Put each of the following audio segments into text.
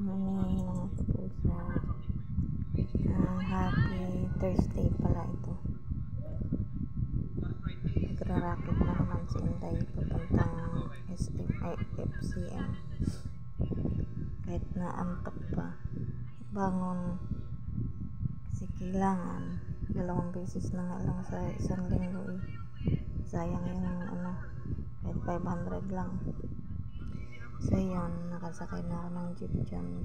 Morning mga kapuso. Happy Thursday pala ito. Nagrarakit na naman si Inday papuntang FCM. Kahit na antok pa, bangon kasi kailangan 2 beses na nga lang sa isang linggo sayang yung kahit 500 lang. So yun, nakasakay na ako ng jeep dyan.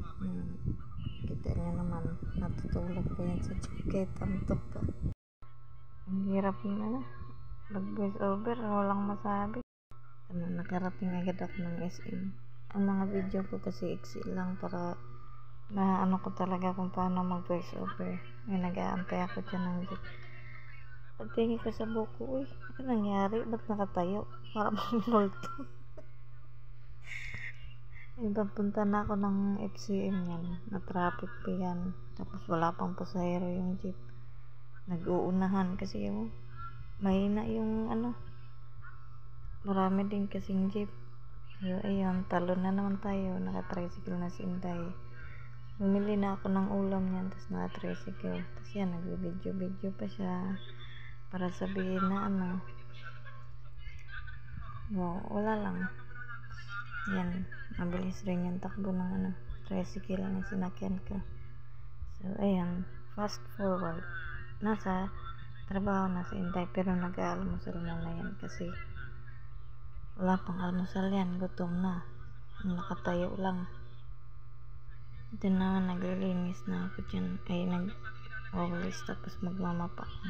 Kita nyo naman, natutulog pa yan sa jeep kahit antok pa. Ang hirap na mag voice over, walang masabi. Nakarating agad ako ng SM. Ang mga video ko kasi iksi lang para ko talaga kung paano mag voice over. May nag-aantay ako dyan ng jeep. Pagtingin ko sa buko, ano nangyari? Ba't nakatayo? Para mag-multo. Papunta na ako ng FCM yan. Na-traffic pa yan. Tapos wala pang pasahero yung jeep. Nag-uunahan kasi mahina yung marami din kasing jeep. So ayun, talo na naman tayo. Naka-tricycle na si Inday. Bumili na ako ng ulam yan. Tapos naka-tricycle. Tapos yan, nag-video pa siya. Para sabihin na wala lang. Yan, mabilis rin yung takbo ng tricycle na sinakyan ko. So ayan, fast forward, nasa trabaho na si Inday pero nag-aalmusal na yan kasi wala pang almusal yan, gutom na, nakatayo lang. Ito naman, naglilinis na ako dyan, nag-wawalis tapos magmamapa ko.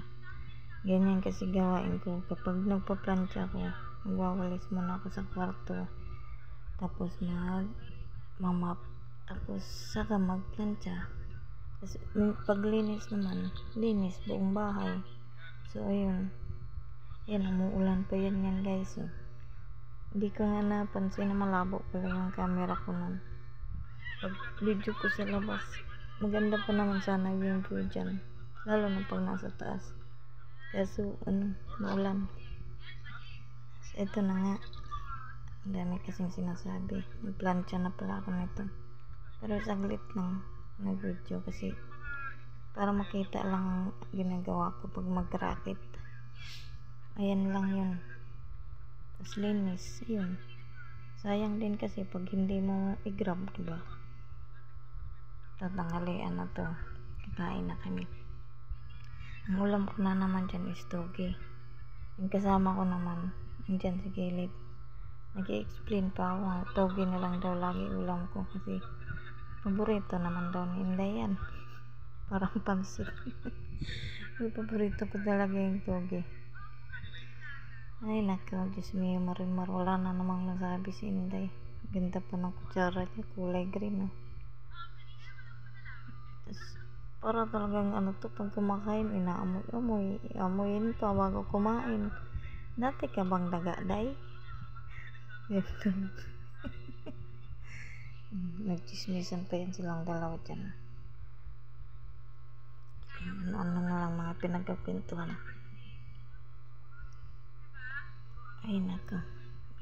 Ganyan kasi gawain ko kapag nagpa-plancha ko, magwawalis muna ako sa kwarto, tapos magmamap, tapos saka magplancha. Tapos paglinis naman, linis buong bahay. So ayun, umuulan pa yan guys. Hindi ko nga napansin na malabo pala yung camera ko nun. Pag video ko sa labas, maganda pa naman sana yung view dyan, lalo na pag nasa taas. Kaso maulan. So ito na nga, ang dami kasing sinasabi. Nagplancha na pala ako nito, pero saglit lang nag-video kasi para makita lang ang ginagawa ko pag mag-racket. Ayan lang yun. Tapos linis, yun. Sayang din kasi pag hindi mo i-grab, diba? Tatanghalian na to, kakain na kami. Ang ulam ko na naman dyan is toge. Yung kasama ko naman andyan sa gilid, nag-i-explain pa ako, toge na lang daw lagi ulam ko kasi paborito naman daw ni Inday yan. Parang pansit. May paborito ko talaga yung toge. Ay nako, Diyos mio, marimar, wala na namang masabi si Inday. Ganda pa ng kutsara niya, kulay green. Tapos para talagang pag kumakain, amuyin pa bago kumain. Dati ka bang daga, Day? Nagchismisan pa yan silang dalawa dyan. Ano na lang mga pinagkapintuhan. Ay nako,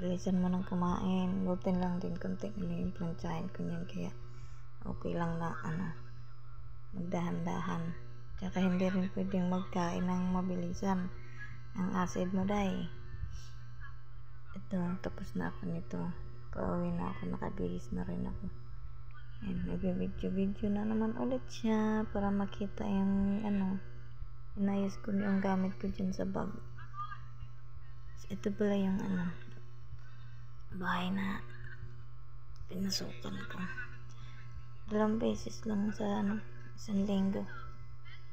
bilisan mo nang kumain. Butin lang din konti yung plantsahin ko yan, kaya okay lang na magdahan-dahan. Tsaka hindi rin pwedeng magkain ng mabilisan. Ang acid mo, Day. Ito, tapos na ako nito. Pauwi na ako, nakabihis na rin ako. Ayan, nag-video na naman ulit siya para makita yung inayos ko yung gamit ko dyan sa bag. So, ito pala yung bahay na pinasukan ko. 2 beses lang sa isang linggo.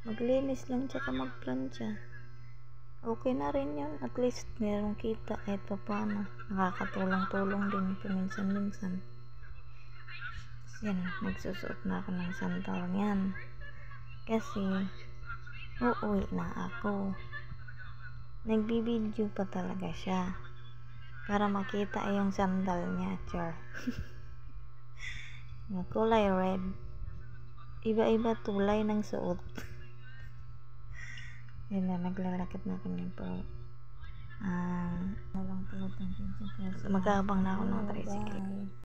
Maglinis lang tsaka magplancha. Okay na rin yun, at least merong kita kahit pa paano. Nakakatulong-tulong din paminsan-minsan. Yan, nagsusuot na ako ng sandal yan kasi uuwi na ako. Nagbibideo pa talaga siya para makita yung sandal niya, char. Kulay red, iba-iba tulay ng suot. Yan na, naglalakad na kami po. Magkabang na ako ng tricycle.